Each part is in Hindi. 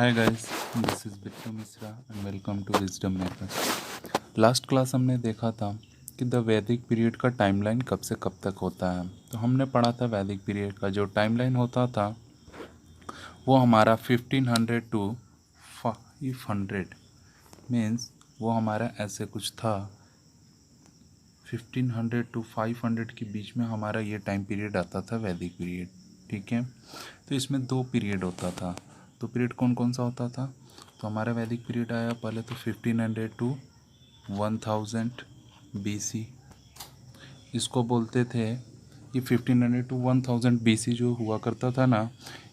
Hi guys, this is Vikram Mishra and welcome to Wisdom Makers. Last class हमने देखा था कि द वैदिक पीरियड का टाइमलाइन कब से कब तक होता है। तो हमने पढ़ा था वैदिक पीरियड का जो टाइमलाइन होता था वो हमारा 1500 टू 500 मीन्स वो हमारा ऐसे कुछ था। 1500 टू 500 के बीच में हमारा ये टाइम पीरियड आता था वैदिक पीरियड। ठीक है, तो इसमें दो पीरियड होता था। तो पीरियड कौन कौन सा होता था? तो हमारा वैदिक पीरियड आया पहले तो 1500 टू 1000 BC। इसको बोलते थे ये 1500 टू 1000 BC जो हुआ करता था ना,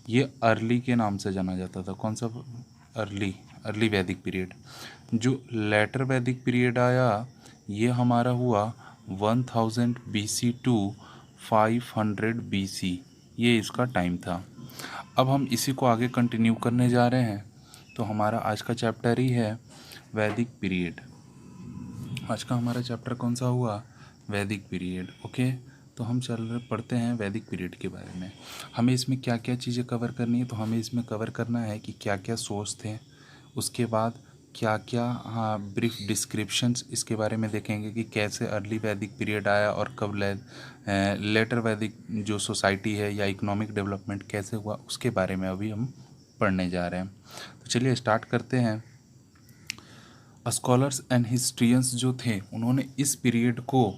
ये अर्ली के नाम से जाना जाता था। कौन सा? Early Vedic period. जो लेटर वैदिक पीरियड आया ये हमारा हुआ 1000 BC टू 500 BC, ये इसका टाइम था। अब हम इसी को आगे कंटिन्यू करने जा रहे हैं। तो हमारा आज का चैप्टर ही है वैदिक पीरियड। आज का हमारा चैप्टर कौन सा हुआ? वैदिक पीरियड। ओके, तो हम पढ़ते हैं वैदिक पीरियड के बारे में। हमें इसमें क्या क्या चीज़ें कवर करनी है? तो हमें इसमें कवर करना है कि क्या क्या सोर्स थे, उसके बाद क्या क्या ब्रीफ डिस्क्रिप्शंस इसके बारे में देखेंगे कि कैसे अर्ली वैदिक पीरियड आया और कब लेटर वैदिक जो सोसाइटी है या इकोनॉमिक डेवलपमेंट कैसे हुआ उसके बारे में अभी हम पढ़ने जा रहे हैं। तो चलिए स्टार्ट करते हैं। स्कॉलर्स एंड हिस्ट्रियंस जो थे उन्होंने इस पीरियड को,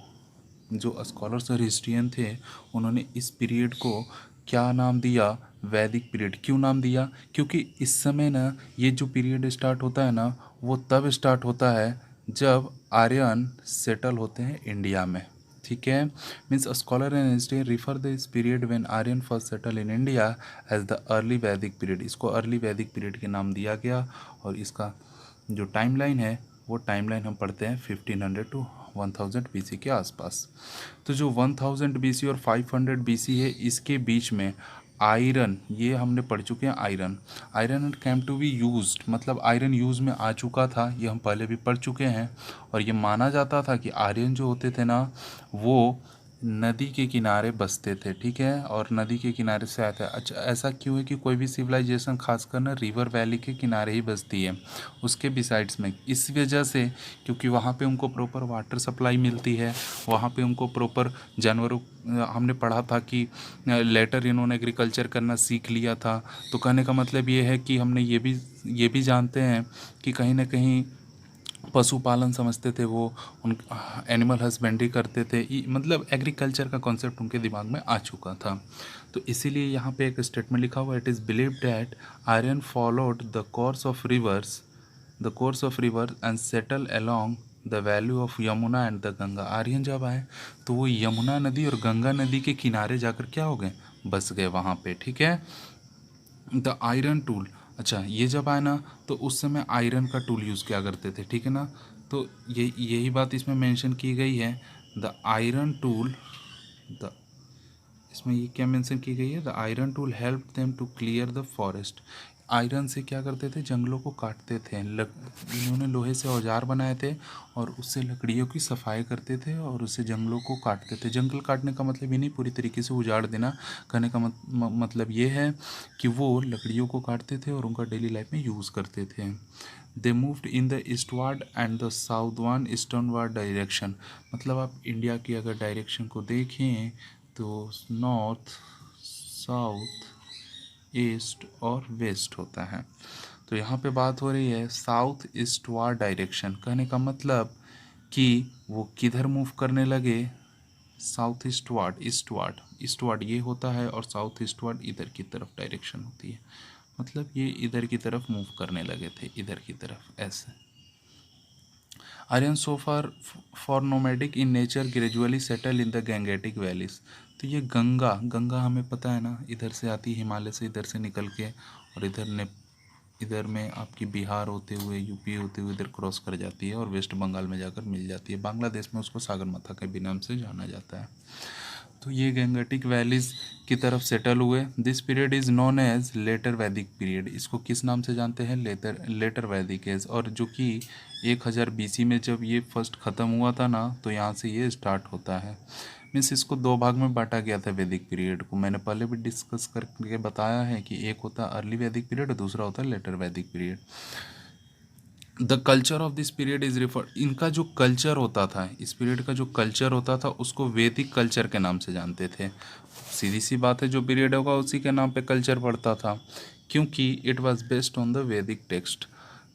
जो स्कॉलर्स और हिस्ट्रियन थे उन्होंने इस पीरियड को क्या नाम दिया? वैदिक पीरियड। क्यों नाम दिया? क्योंकि इस समय ना ये जो पीरियड स्टार्ट होता है ना वो तब स्टार्ट होता है जब आर्यन सेटल होते हैं इंडिया में। ठीक है, means scholar and historian refer this period when Aryan first settle in India as the early Vedic period. इसको अर्ली वैदिक पीरियड के नाम दिया गया और इसका जो टाइमलाइन है वो टाइमलाइन हम पढ़ते हैं 1500 टू 1000 BC के आसपास। तो जो 1000 BC और 500 BC है इसके बीच में आयरन, ये हमने पढ़ चुके हैं। Iron came to be used, मतलब आयरन यूज़ में आ चुका था, ये हम पहले भी पढ़ चुके हैं। और ये माना जाता था कि आर्यन जो होते थे ना वो नदी के किनारे बसते थे। ठीक है, और नदी के किनारे से आते हैं। अच्छा, ऐसा क्यों है कि कोई भी सिविलाइजेशन खासकर ना रिवर वैली के किनारे ही बसती है, उसके बिसाइड्स में? इस वजह से क्योंकि वहाँ पे उनको प्रॉपर वाटर सप्लाई मिलती है, वहाँ पे उनको प्रॉपर जानवरों, हमने पढ़ा था कि लेटर इन्होंने एग्रीकल्चर करना सीख लिया था। तो कहने का मतलब ये है कि हमने ये भी जानते हैं कि कहीं ना कहीं पशुपालन समझते थे वो, उन एनिमल हस्बेंड्री करते थे, मतलब एग्रीकल्चर का कॉन्सेप्ट उनके दिमाग में आ चुका था। तो इसीलिए यहाँ पे एक स्टेटमेंट लिखा हुआ है, it is believe that Aryan followed the course of river and settle along the valley of Yamuna and the Ganga. Aryan जब आए तो वो यमुना नदी और गंगा नदी के किनारे जाकर क्या हो गए? बस गए वहाँ पे। ठीक है, द आयरन टूल। अच्छा, ये जब आए ना तो उस समय आयरन का टूल यूज़ किया करते थे। ठीक है ना, तो यही बात इसमें मेंशन की गई है, द आयरन टूल। द इसमें ये क्या मेंशन की गई है? The iron tool help them to clear the forest. Iron से क्या करते थे? जंगलों को काटते थे। इन्होंने लोहे से औजार बनाए थे और उससे लकड़ियों की सफाई करते थे और उससे जंगलों को काटते थे। जंगल काटने का मतलब ये नहीं पूरी तरीके से उजाड़ देना, कहने का मतलब ये है कि वो लकड़ियों को काटते थे और उनका डेली लाइफ में यूज़ करते थे। They moved in the eastward and the southward easternward direction. मतलब आप इंडिया की अगर डायरेक्शन को देखें तो नॉर्थ, साउथ, ईस्ट और वेस्ट होता है। तो यहाँ पे बात हो रही है साउथ ईस्टवार्ड डायरेक्शन। कहने का मतलब कि वो किधर मूव करने लगे? साउथ ईस्टवार्ड ये होता है और साउथ ईस्टवार्ड इधर की तरफ डायरेक्शन होती है। मतलब ये इधर की तरफ मूव करने लगे थे, इधर की तरफ ऐसे। Aryan so far nomadic in nature gradually settle in the Gangetic valleys. तो ये गंगा हमें पता है ना, इधर से आती है हिमालय से, इधर से निकल के और इधर में आपकी बिहार होते हुए यूपी होते हुए इधर क्रॉस कर जाती है और वेस्ट बंगाल में जाकर मिल जाती है। बांग्लादेश में उसको सागरमाथा के भी नाम से जाना जाता है। तो ये गैंगेटिक वैलीज की तरफ सेटल हुए। This period is known as later Vedic period. इसको किस नाम से जानते हैं? लेटर वैदिक एज। और जो कि 1000 BC में जब ये फर्स्ट ख़त्म हुआ था ना तो यहाँ से ये स्टार्ट होता है। मीन्स इसको दो भाग में बांटा गया था वैदिक पीरियड को। मैंने पहले भी डिस्कस करके बताया है कि एक होता है अर्ली वैदिक पीरियड और दूसरा होता है letter Vedic period. The culture of this period is refer, इनका जो कल्चर होता था, इस पीरियड का जो कल्चर होता था उसको वैदिक कल्चर के नाम से जानते थे। सीधी सी बात है, जो पीरियड होगा उसी के नाम पे कल्चर पड़ता था, क्योंकि it was based on the वैदिक टेक्स्ट।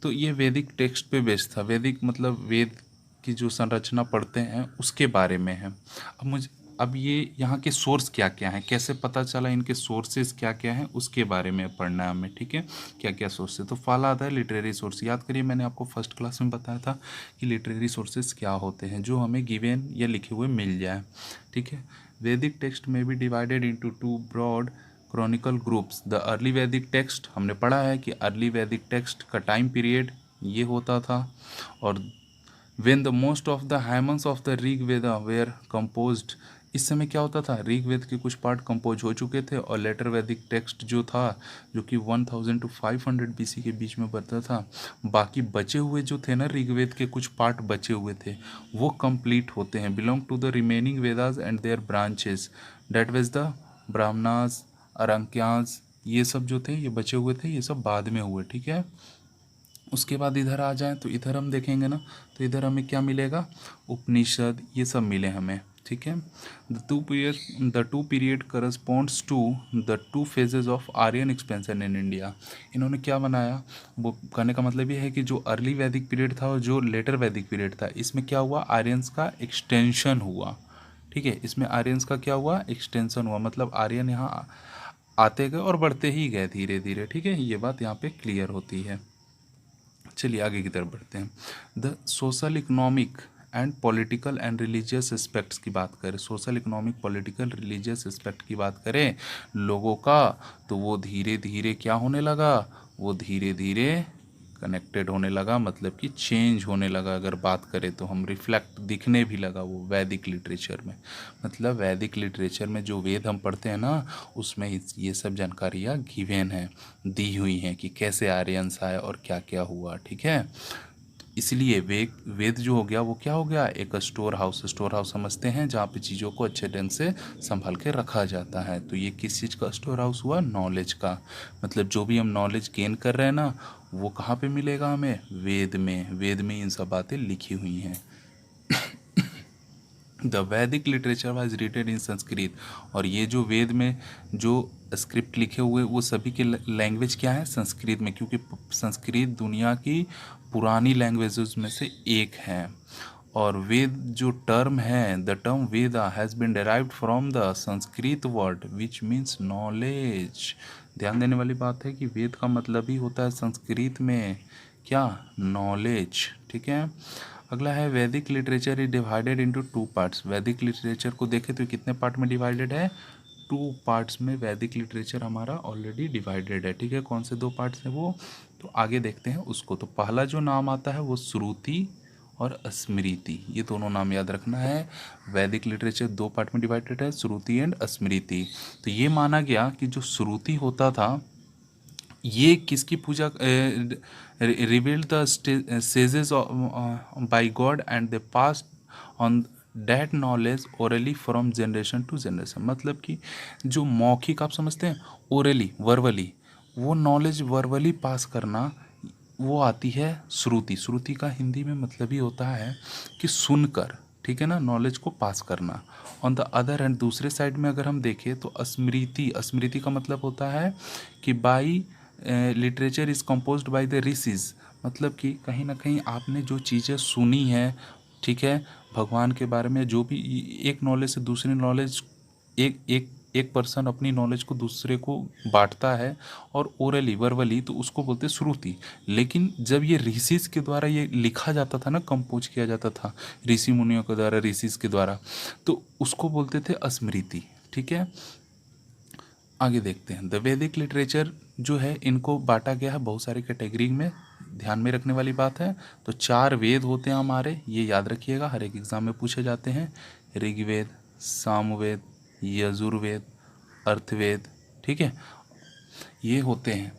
तो ये वैदिक टेक्स्ट पे बेस्ड था। वैदिक मतलब वेद की जो संरचना पढ़ते हैं उसके बारे में है। अब ये यहाँ के सोर्स क्या क्या हैं, कैसे पता चला इनके सोर्सेज क्या क्या हैं, उसके बारे में पढ़ना है हमें, ठीक है। क्या क्या सोर्स है, तो पहला आता है लिटरेरी सोर्स। याद करिए, मैंने आपको फर्स्ट क्लास में बताया था कि लिटरेरी सोर्सेज क्या होते हैं, जो हमें गिवन या लिखे हुए मिल जाए, ठीक है। वैदिक टेक्स्ट में भी divided into two broad chronicle groups. The early Vedic text, हमने पढ़ा है कि अर्ली वैदिक टेक्स्ट का टाइम पीरियड ये होता था। और when the most of the hymns of the Rig Veda were composed, इस समय क्या होता था, ऋग वेद के कुछ पार्ट कंपोज हो चुके थे और लेटर वैदिक टेक्स्ट जो था, जो कि 1000 to 500 BC के बीच में बनता था, बाकी बचे हुए जो थे ना ऋग्वेद के कुछ पार्ट बचे हुए थे वो कंप्लीट होते हैं। Belong to the remaining Vedas and their branches, that was the Brahmanas, Aranyakas, ये सब जो थे ये बचे हुए थे, ये सब बाद में हुए, ठीक है। उसके बाद इधर आ जाएं तो इधर हम देखेंगे ना, तो इधर हमें क्या मिलेगा, उपनिषद, ये सब मिले हमें, ठीक है। The two period corresponds to the two phases of Aryan expansion in India. इन्होंने क्या बनाया, वो कहने का मतलब ये है कि जो अर्ली वैदिक पीरियड था और जो लेटर वैदिक पीरियड था, इसमें क्या हुआ, आर्यंस का एक्सटेंशन हुआ, ठीक है। इसमें आर्यंस का क्या हुआ, एक्सटेंशन हुआ, मतलब आर्यन यहाँ आते गए और बढ़ते ही गए धीरे धीरे, ठीक है। ये बात यहाँ पे क्लियर होती है। चलिए आगे की तरफ बढ़ते हैं। The social economic and political and religious aspects की बात करें, social economic political religious aspect की बात करें लोगों का, तो वो धीरे धीरे क्या होने लगा, वो धीरे धीरे कनेक्टेड होने लगा, मतलब कि चेंज होने लगा। अगर बात करें तो हम रिफ्लेक्ट दिखने भी लगा वो वैदिक लिटरेचर में, मतलब वैदिक लिटरेचर में जो वेद हम पढ़ते हैं ना, उसमें ये सब जानकारियाँ गिवन है, दी हुई हैं कि कैसे आर्यंस आए और क्या क्या हुआ, ठीक है। इसलिए वेद जो हो गया वो क्या हो गया, एक स्टोर हाउस समझते हैं जहाँ पे चीज़ों को अच्छे ढंग से संभाल के रखा जाता है। तो ये किस चीज़ का स्टोर हाउस हुआ, नॉलेज का, मतलब जो भी हम नॉलेज गेन कर रहे हैं ना, वो कहाँ पे मिलेगा हमें, वेद में, वेद में इन सब बातें लिखी हुई हैं। The Vedic literature was written इन संस्कृत, और ये जो वेद में जो स्क्रिप्ट लिखे हुए वो सभी के लैंग्वेज क्या है, संस्कृत में, क्योंकि संस्कृत दुनिया की पुरानी लैंग्वेजेस में से एक है। और वेद जो टर्म है, the term Veda has been derived from the Sanskrit word which means knowledge. ध्यान देने वाली बात है कि वेद का मतलब ही होता है संस्कृत में क्या, नॉलेज, ठीक है। अगला है वैदिक literature is divided into two parts. वैदिक लिटरेचर को देखें तो कितने पार्ट में डिवाइडेड है, टू पार्ट्स में वैदिक लिटरेचर हमारा ऑलरेडी डिवाइडेड है, ठीक है। कौन से दो पार्ट्स हैं वो, तो आगे देखते हैं उसको। तो पहला जो नाम आता है वो श्रुति और स्मृति, ये दोनों नाम याद रखना है। वैदिक लिटरेचर दो पार्ट में डिवाइडेड है, श्रुति एंड स्मृति। तो ये माना गया कि जो श्रुति होता था ये किसकी पूजा, revealed the sages by God and they pass on that knowledge orally from generation to generation. मतलब कि जो मौखिक आप समझते हैं, ओरली वर्बली, वो नॉलेज वर्बली पास करना, वो आती है श्रुति। श्रुति का हिंदी में मतलब ही होता है कि सुनकर, ठीक है ना, नॉलेज को पास करना। ऑन द अदर हैंड, दूसरे साइड में अगर हम देखें तो स्मृति, स्मृति का मतलब होता है कि by literature is composed by the rishis, मतलब कि कहीं ना कहीं आपने जो चीज़ें सुनी है, ठीक है, भगवान के बारे में जो भी, एक नॉलेज से दूसरी नॉलेज, एक एक एक पर्सन अपनी नॉलेज को दूसरे को बांटता है, और ओरली वर्बली तो उसको बोलते श्रुति। लेकिन जब ये ऋषिज के द्वारा ये लिखा जाता था ना, कंपोज किया जाता था ऋषि मुनियों के द्वारा, ऋषिज के द्वारा, तो उसको बोलते थे स्मृति, ठीक है। आगे देखते हैं। द वैदिक लिटरेचर जो है इनको बांटा गया है बहुत सारी कैटेगरी में, ध्यान में रखने वाली बात है। तो 4 वेद होते हैं हमारे, ये याद रखिएगा, हर एक एग्जाम में पूछे जाते हैं। ऋग्वेद, सामवेद, यजुर्वेद, अर्थवेद, ठीक है, ये होते हैं।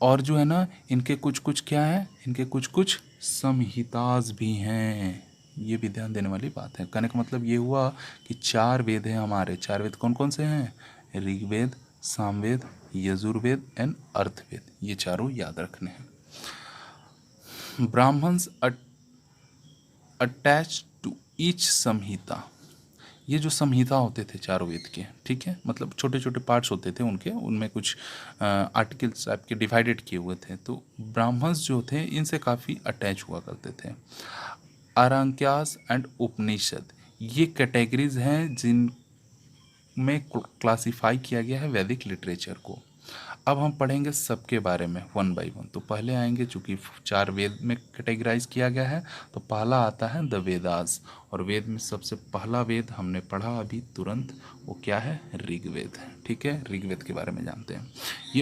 और जो है ना, इनके कुछ कुछ क्या है, इनके कुछ कुछ संहिताज भी हैं, ये भी ध्यान देने वाली बात है। कहने का मतलब ये हुआ कि 4 वेद हैं हमारे। 4 वेद कौन कौन से हैं? ऋग्वेद, सामवेद, यजुर्वेद एंड अर्थवेद। ये चारों याद रखने हैं। ब्राह्मण्स अटैच टू ईच संहिता। ये जो संहिता होते थे चारों वेद के, ठीक है, मतलब छोटे छोटे पार्ट्स होते थे उनके, उनमें कुछ आर्टिकल्स टाइप के डिवाइडेड किए हुए थे। तो ब्राह्मण्स जो थे इनसे काफ़ी अटैच हुआ करते थे। आरंक्यास एंड उपनिषद, ये कैटेगरीज हैं जिनमें क्लासिफाई किया गया है वैदिक लिटरेचर को। अब हम पढ़ेंगे सबके बारे में वन बाय वन। तो पहले आएंगे, चूंकि 4 वेद में कैटेगराइज किया गया है, तो पहला आता है द वेदास। और वेद में सबसे पहला वेद हमने पढ़ा अभी तुरंत, वो क्या है? ऋग्वेद। ठीक है, ऋग्वेद के बारे में जानते हैं। ये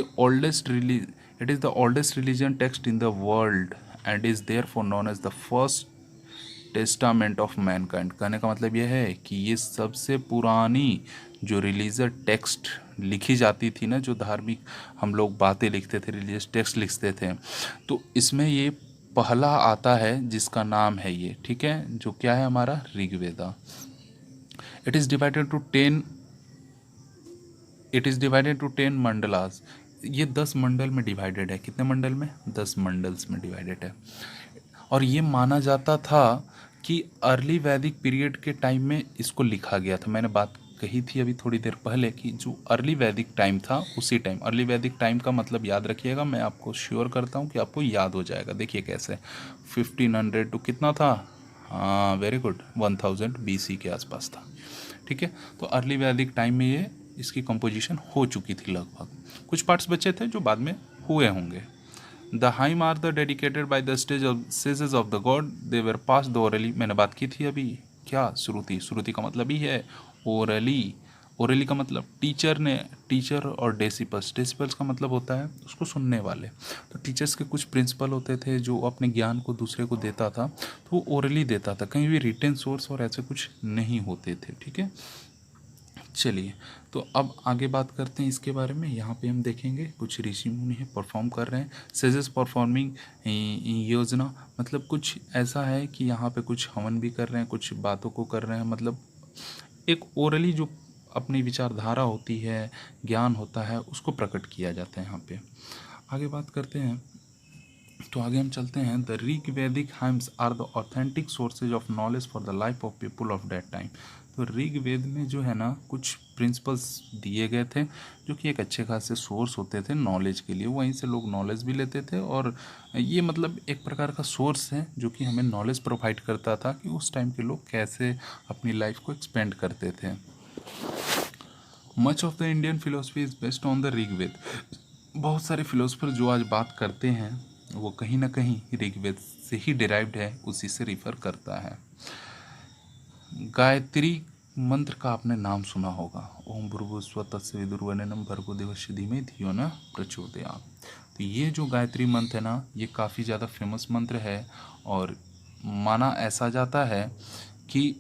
it is the oldest religion text in the world and is therefore known as the first testament of mankind. कहने का मतलब यह है कि ये सबसे पुरानी जो रिलीजियस टेक्स्ट लिखी जाती थी ना, जो धार्मिक हम लोग बातें लिखते थे, रिलीजियस टेक्स्ट लिखते थे, तो इसमें ये पहला आता है जिसका नाम है ये, ठीक है, जो क्या है हमारा? Rigveda. It is divided to 10 mandalas. ये 10 मंडल में डिवाइडेड है। कितने मंडल में? 10 मंडल्स में डिवाइडेड है। और ये माना जाता था कि अर्ली वैदिक पीरियड के टाइम में इसको लिखा गया था। मैंने बात कही थी अभी थोड़ी देर पहले कि जो अर्ली वैदिक टाइम था उसी टाइम, अर्ली वैदिक टाइम का मतलब याद रखिएगा, मैं आपको श्योर करता हूँ कि आपको याद हो जाएगा। देखिए कैसे, 1500 टू कितना था? हाँ, वेरी गुड, 1000 BC के आसपास था। ठीक है, तो अर्ली वैदिक टाइम में ये इसकी कंपोजिशन हो चुकी थी लगभग। कुछ पार्ट्स बचे थे जो बाद में हुए होंगे। The hymn are the dedicated by the sages of the god, they were pass the orally. मैंने बात की थी अभी, क्या? श्रुति। श्रुति का मतलब ही है ओरली। ओरली का मतलब टीचर और डेसिपल्स। डेसिपल्स का मतलब होता है उसको सुनने वाले। तो टीचर्स के कुछ प्रिंसिपल होते थे जो अपने ज्ञान को दूसरे को देता था, तो वो ओरली देता था, कहीं भी रिटेन सोर्स और ऐसे कुछ नहीं होते थे। ठीक है, चलिए, तो अब आगे बात करते हैं इसके बारे में। यहाँ पे हम देखेंगे कुछ ऋषि मुनि है परफॉर्म कर रहे हैं। सेजेस परफॉर्मिंग योजना, मतलब कुछ ऐसा है कि यहाँ पे कुछ हवन भी कर रहे हैं, कुछ बातों को कर रहे हैं, मतलब एक ओरली जो अपनी विचारधारा होती है, ज्ञान होता है, उसको प्रकट किया जाता है यहाँ पे। आगे बात करते हैं, तो आगे हम चलते हैं। The Rig Vedic hymns are the authentic sources of knowledge for the life of people of that time. तो ऋग वेद में जो है ना कुछ प्रिंसिपल्स दिए गए थे जो कि एक अच्छे खासे सोर्स होते थे नॉलेज के लिए। वहीं से लोग नॉलेज भी लेते थे, और ये मतलब एक प्रकार का सोर्स है जो कि हमें नॉलेज प्रोवाइड करता था कि उस टाइम के लोग कैसे अपनी लाइफ को एक्सपेंड करते थे। Much of the Indian philosophy is based on the Rigveda. बहुत सारे फिलोसफर जो आज बात करते हैं वो कहीं ना कहीं ऋग्वेद से ही डिराइव्ड है, उसी से रिफर करता है। गायत्री मंत्र का आपने नाम सुना होगा, ओम भूर्भुवस्सुवः तत्सवितुर्वरेण्यं भर्गो देवस्य धीमहि धियो न प्रचोदयात्। तो ये जो गायत्री मंत्र है ना, ये काफ़ी ज़्यादा फेमस मंत्र है, और माना ऐसा जाता है कि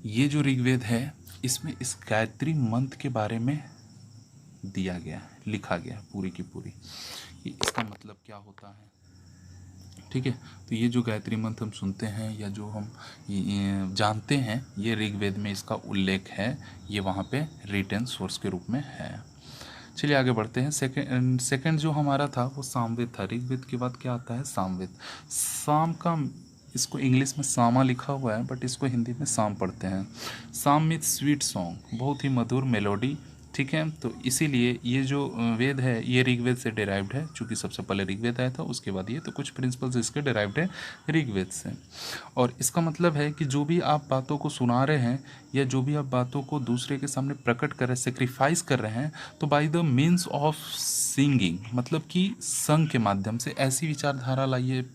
ये जो ऋग्वेद है इसमें इस गायत्री मंत्र के बारे में दिया गया है, लिखा गया है पूरी की पूरी, कि इसका मतलब क्या होता है। ठीक है, तो ये जो गायत्री मंत्र हम सुनते हैं या जो हम जानते हैं, ये ऋग्वेद में इसका उल्लेख है, ये वहाँ पे रिटन सोर्स के रूप में है। चलिए आगे बढ़ते हैं। सेकंड जो हमारा था वो सामवेद था। ऋग्वेद के बाद क्या आता है? सामवेद। साम का, इसको इंग्लिश में सामा लिखा हुआ है, बट इसको हिंदी में साम पढ़ते हैं। साम मीन्स स्वीट सॉन्ग, बहुत ही मधुर मेलोडी। ठीक है, तो इसीलिए ये जो वेद है ये ऋग्वेद से डिराइव्ड है, चूँकि सबसे पहले ऋग्वेद आया था, उसके बाद ये, तो कुछ प्रिंसिपल्स इसके डिराइव्ड है ऋग्वेद से। और इसका मतलब है कि जो भी आप बातों को सुना रहे हैं या जो भी आप बातों को दूसरे के सामने प्रकट कर रहे हैं, सेक्रीफाइस कर रहे हैं, तो by the means of singing, मतलब कि संग के माध्यम से ऐसी विचारधारा लाइए,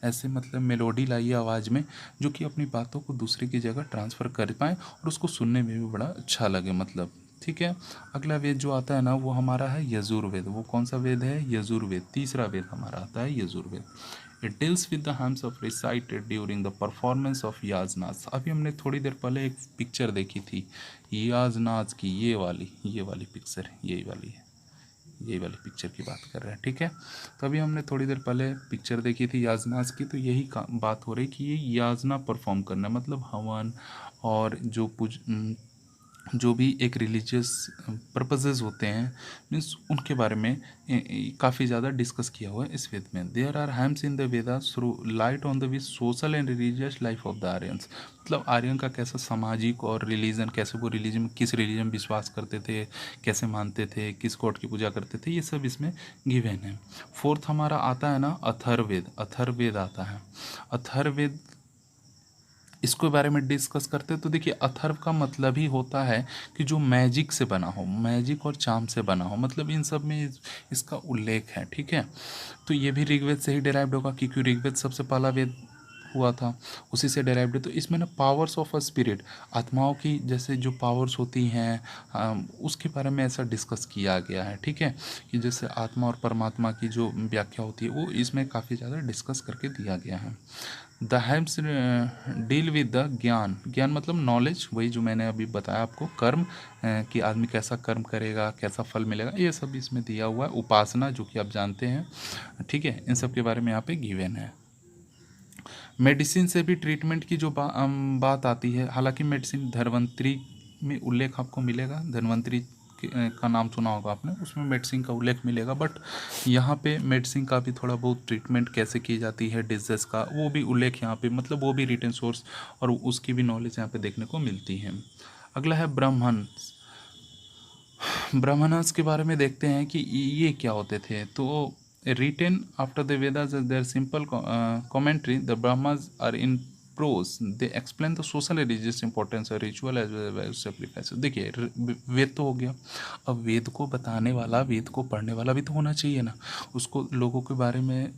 ऐसे मतलब मेलोडी लाइए आवाज़ में, जो कि अपनी बातों को दूसरे की जगह ट्रांसफ़र कर पाएँ और उसको सुनने में भी बड़ा अच्छा लगे, मतलब। ठीक है, अगला वेद जो आता है ना वो हमारा है यजुर्वेद। वो कौन सा वेद है? यजुर्वेद। तीसरा वेद हमारा आता है Yajurveda. It deals with the hymns of recited during the performance of yajnas. अभी हमने थोड़ी देर पहले एक पिक्चर देखी थी याजनाज की, ये वाली पिक्चर यही वाली है, यही वाली पिक्चर की बात कर रहे हैं, ठीक है। तो अभी हमने थोड़ी देर पहले पिक्चर देखी थी याजनास की, तो यही बात हो रही कि ये याजना परफॉर्म करना, मतलब हवन और जो भी एक रिलीजियस पर्पसेस होते हैं, मीन्स उनके बारे में काफ़ी ज़्यादा डिस्कस किया हुआ है इस वेद में। There are hymns in the Vedas through light on the which social and religious life of the Aryans, मतलब आर्यन का कैसा सामाजिक और रिलीजन, कैसे वो रिलीजन, किस रिलीजन विश्वास करते थे, कैसे मानते थे, किस गॉड की पूजा करते थे, ये सब इसमें गिवन है। फोर्थ हमारा आता है ना अथर्ववेद। अथर्ववेद आता है। अथर्ववेद इसके बारे में डिस्कस करते हैं। तो देखिए अथर्व का मतलब ही होता है कि जो मैजिक से बना हो, मैजिक और चार्म से बना हो, मतलब इन सब में इसका उल्लेख है, ठीक है। तो ये भी ऋग्वेद से ही डिराइव्ड होगा, क्योंकि ऋग्वेद सबसे पहला वेद हुआ था, उसी से डिराइव्ड है। तो इसमें ना पावर्स ऑफ अ स्पिरिट, आत्माओं की जैसे जो पावर्स होती हैं उसके बारे में ऐसा डिस्कस किया गया है, ठीक है, कि जैसे आत्मा और परमात्मा की जो व्याख्या होती है वो इसमें काफ़ी ज़्यादा डिस्कस करके दिया गया है। द हेम्स डील विद द ज्ञान। ज्ञान मतलब नॉलेज, वही जो मैंने अभी बताया आपको, कर्म कि आदमी कैसा कर्म करेगा, कैसा फल मिलेगा, ये सब इसमें दिया हुआ है। उपासना जो कि आप जानते हैं, ठीक है, इन सब के बारे में यहाँ पे गिवन है। मेडिसिन से भी ट्रीटमेंट की जो बात आती है, हालांकि मेडिसिन धन्वंतरी में उल्लेख आपको मिलेगा, धन्वंतरी का नाम सुना होगा आपने, उसमें मेडिसिन का उल्लेख मिलेगा, बट यहाँ पे मेडिसिन का भी थोड़ा बहुत ट्रीटमेंट कैसे की जाती है डिजीज़ का, वो भी उल्लेख यहाँ पे, मतलब वो भी रिटन सोर्स और उसकी भी नॉलेज यहाँ पे देखने को मिलती है। अगला है ब्राह्मण्स। ब्राह्मणस के बारे में देखते हैं कि ये क्या होते थे। तो written after the Vedas their simple commentary, the Brahmanas are in prose, they explain the social religious importance और ritual as well as sacrifice. देखिए वेद तो हो गया, अब वेद को बताने वाला, वेद को पढ़ने वाला भी तो होना चाहिए ना, उसको लोगों के बारे में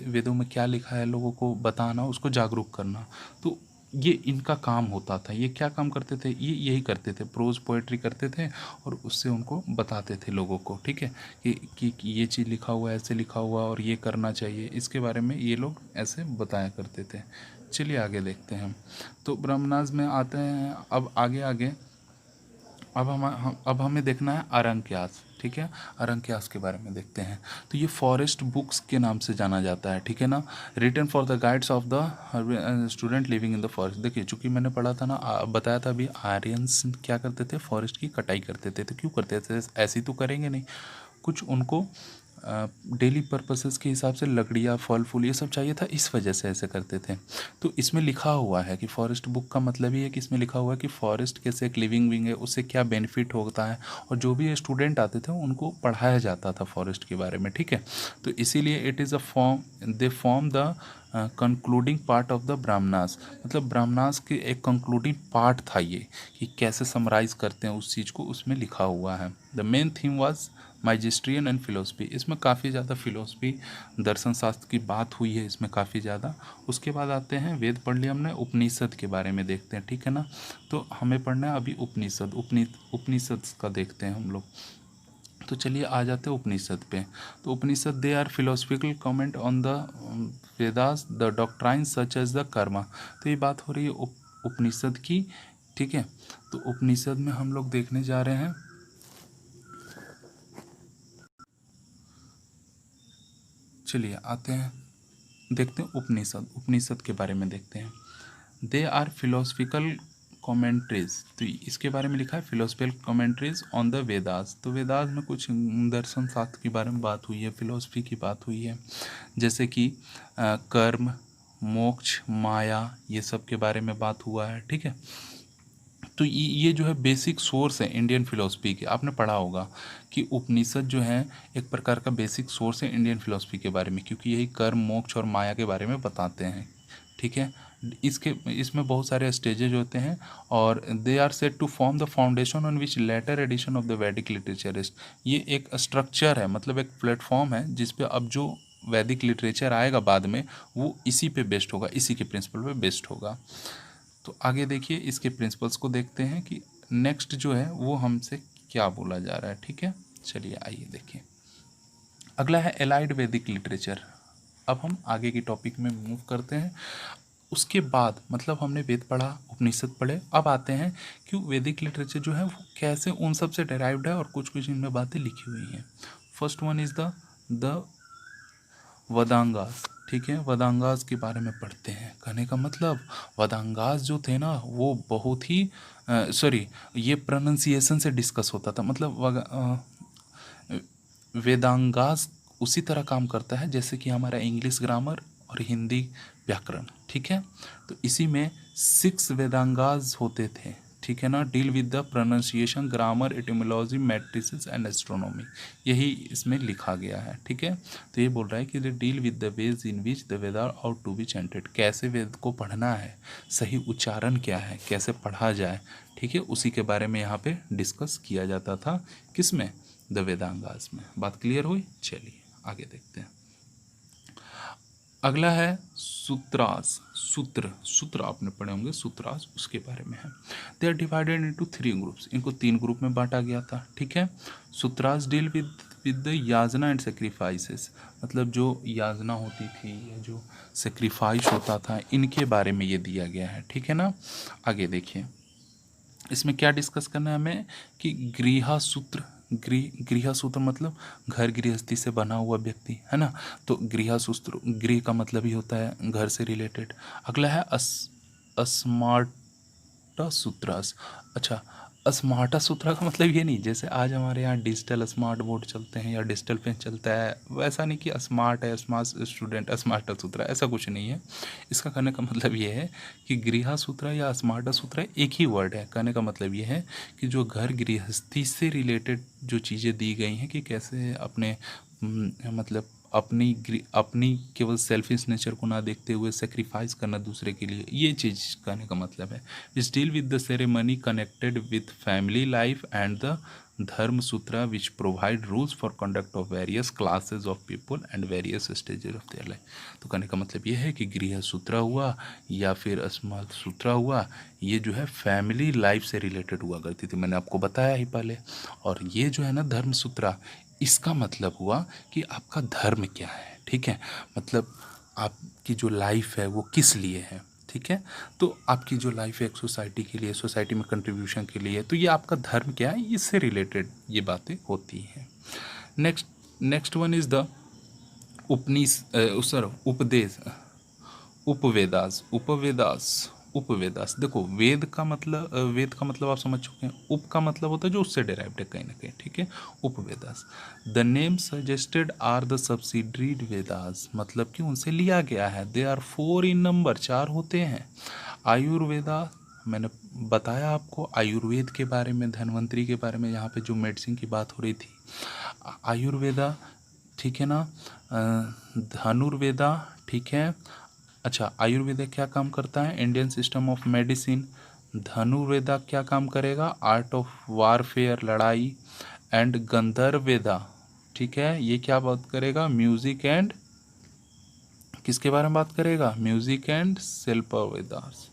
वेदों में क्या लिखा है लोगों को बताना, उसको जागरूक करना। तो ये इनका काम होता था। ये क्या काम करते थे, ये यही करते थे, प्रोज पोएट्री करते थे और उससे उनको बताते थे लोगों को, ठीक है, कि ये चीज़ लिखा हुआ है, ऐसे लिखा हुआ और ये करना चाहिए, इसके बारे में ये लोग ऐसे बताया करते थे। चलिए आगे देखते हैं। तो ब्रह्मनाज में आते हैं अब आगे आगे। अब हमें देखना है अरंक्यास, ठीक है, अरंक्यास के बारे में देखते हैं। तो ये फॉरेस्ट बुक्स के नाम से जाना जाता है, ठीक है ना, written for the guides of the student living in the forest. देखिए चूंकि मैंने पढ़ा था ना, बताया था अभी, आर्यंस क्या करते थे, फॉरेस्ट की कटाई करते थे। तो क्यों करते थे, ऐसी तो करेंगे नहीं, कुछ उनको डेली पर्पसेस के हिसाब से लकड़ियाँ, फल फूल ये सब चाहिए था, इस वजह से ऐसे करते थे। तो इसमें लिखा हुआ है कि फॉरेस्ट बुक का मतलब ही है कि इसमें लिखा हुआ है कि फॉरेस्ट कैसे एक लिविंग विंग है, उससे क्या बेनिफिट होता है, और जो भी स्टूडेंट आते थे उनको पढ़ाया जाता था फॉरेस्ट के बारे में, ठीक है। तो इसीलिए it is a form, they form the concluding part of the Brahmanas, मतलब ब्राह्मणास के एक कंक्लूडिंग पार्ट था ये, कि कैसे समराइज करते हैं उस चीज़ को, उसमें लिखा हुआ है। The main theme was mysticism and philosophy. इसमें काफ़ी ज़्यादा फिलोसफी, दर्शन शास्त्र की बात हुई है इसमें काफ़ी ज़्यादा। उसके बाद आते हैं, वेद पढ़ लिया हमने, उपनिषद के बारे में देखते हैं, ठीक है ना। तो हमें पढ़ना है अभी उपनिषद, उपनिषद का देखते हैं हम लोग। तो चलिए आ जाते हैं उपनिषद पे। तो उपनिषद they are philosophical comment on the Vedas, the doctrines such as the karma. तो ये बात हो रही है उपनिषद की, ठीक है। तो उपनिषद में हम लोग देखने जा रहे हैं, चलिए आते हैं देखते हैं उपनिषद। उपनिषद के बारे में देखते हैं। They are philosophical commentaries. तो इसके बारे में लिखा है philosophical commentaries on the Vedas. तो वेदास में कुछ दर्शन शास्त्र के बारे में बात हुई है, फिलोसफी की बात हुई है, जैसे कि कर्म, मोक्ष, माया, ये सब के बारे में बात हुआ है, ठीक है। तो ये जो है बेसिक सोर्स है इंडियन फिलोसफी के। आपने पढ़ा होगा कि उपनिषद जो है एक प्रकार का बेसिक सोर्स है इंडियन फिलोसफी के बारे में, क्योंकि यही कर्म, मोक्ष और माया के बारे में बताते हैं, ठीक है। इसमें बहुत सारे स्टेजेज होते हैं और they are set to form the foundation on which later edition of the Vedic literature is. ये एक स्ट्रक्चर है, मतलब एक प्लेटफॉर्म है जिस पे अब जो वैदिक लिटरेचर आएगा बाद में, वो इसी पे बेस्ड होगा, इसी के प्रिंसिपल पे बेस्ड होगा। तो आगे देखिए इसके प्रिंसिपल्स को देखते हैं कि नेक्स्ट जो है वो हमसे क्या बोला जा रहा है, ठीक है। चलिए आइए देखिए। अगला है एलाइड वैदिक लिटरेचर। अब हम आगे की टॉपिक में मूव करते हैं। उसके बाद मतलब हमने वेद पढ़ा, उपनिषद पढ़े, अब आते हैं कि वैदिक लिटरेचर जो है वो कैसे उन सब से डेराइव्ड है और कुछ कुछ इनमें बातें लिखी हुई हैं। फर्स्ट वन इज द वेदांगास, ठीक है, वेदांगास के बारे में पढ़ते हैं। कहने का मतलब वेदांगास जो थे ना वो बहुत ही सॉरी, ये प्रोनाउंसिएशन से डिस्कस होता था। मतलब वेदांगास उसी तरह काम करता है जैसे कि हमारा इंग्लिश ग्रामर और हिंदी व्याकरण, ठीक है। तो इसी में 6 वेदांगास होते थे, ठीक है ना। Deal with the pronunciation, grammar, etymology, matrices and astronomy, यही इसमें लिखा गया है, ठीक है। तो ये बोल रहा है कि they deal with the ways in which the Veda are out to be chanted, कैसे वेद को पढ़ना है, सही उच्चारण क्या है, कैसे पढ़ा जाए, ठीक है, उसी के बारे में यहाँ पे डिस्कस किया जाता था। किसमें? द वेदांगास में। बात क्लियर हुई? चलिए आगे देखते हैं। अगला है सूत्रास। सूत्र आपने पढ़े होंगे, सूत्रास उसके बारे में है। They are divided into 3 groups, इनको 3 ग्रुप में बांटा गया था, ठीक है। Sutras deal with the yajna and sacrifices, मतलब जो याजना होती थी या जो सेक्रीफाइस होता था, इनके बारे में ये दिया गया है, ठीक है ना। आगे देखिए इसमें क्या डिस्कस करना है हमें कि गृहसूत्र, गृहसूत्र मतलब घर गृहस्थी से बना हुआ व्यक्ति, है ना। तो गृहसूत्र, गृह का मतलब ही होता है घर से रिलेटेड। अगला है स्मार्टा सूत्रास। अच्छा, स्मार्टा सूत्रा का मतलब ये नहीं जैसे आज हमारे यहाँ डिजिटल स्मार्ट बोर्ड चलते हैं या डिजिटल पेन चलता है, वैसा नहीं कि स्मार्ट है, स्मार्ट स्टूडेंट, स्मार्टा सूत्रा, ऐसा कुछ नहीं है। इसका कहने का मतलब ये है कि गृह सूत्रा या स्मार्टा सूत्रा एक ही वर्ड है। कहने का मतलब ये है कि जो घर गृहस्थी से रिलेटेड जो चीज़ें दी गई हैं कि कैसे अपने मतलब अपनी केवल सेल्फिश नेचर को ना देखते हुए सेक्रीफाइस करना दूसरे के लिए, ये चीज़ कहने का मतलब है। These deal with the ceremony connected with family life and the Dharma Sutra which provide rules for conduct of various classes of people and various stages of their life. तो कहने का मतलब ये है कि गृह सूत्रा हुआ या फिर स्मृत सूत्रा हुआ, ये जो है फैमिली लाइफ से रिलेटेड हुआ करती थी, मैंने आपको बताया ही पहले। और ये जो है ना धर्म सूत्रा, इसका मतलब हुआ कि आपका धर्म क्या है, ठीक है, मतलब आपकी जो लाइफ है वो किस लिए है, ठीक है। तो आपकी जो लाइफ है एक सोसाइटी के लिए, सोसाइटी में कंट्रीब्यूशन के लिए, तो ये आपका धर्म क्या है, इससे रिलेटेड ये बातें होती हैं। नेक्स्ट वन इज द उपदेश, उपवेदास। देखो वेद का मतलब आप समझ चुके हैं। उप का मतलब होता है जो उससे डेराइव्ड है कहीं ना कहीं, ठीक है, Upavedas. The name suggested are the subsidiary Vedas, मतलब कि उनसे लिया गया है। दे आर 4 इन नंबर, 4 होते हैं। आयुर्वेदा, मैंने बताया आपको आयुर्वेद के बारे में, धन्वंतरी के बारे में, यहाँ पे जो मेडिसिन की बात हो रही थी, आयुर्वेदा, ठीक है ना। धनुर्वेदा, ठीक है। अच्छा, आयुर्वेदा क्या काम करता है? Indian system of medicine. Dhanurveda क्या काम करेगा? आर्ट ऑफ वारफेयर, लड़ाई। एंड गंधर्वेदा, ठीक है, ये क्या बात करेगा? म्यूजिक एंड, किसके बारे में बात करेगा? म्यूजिक एंड शिल्प वेदास,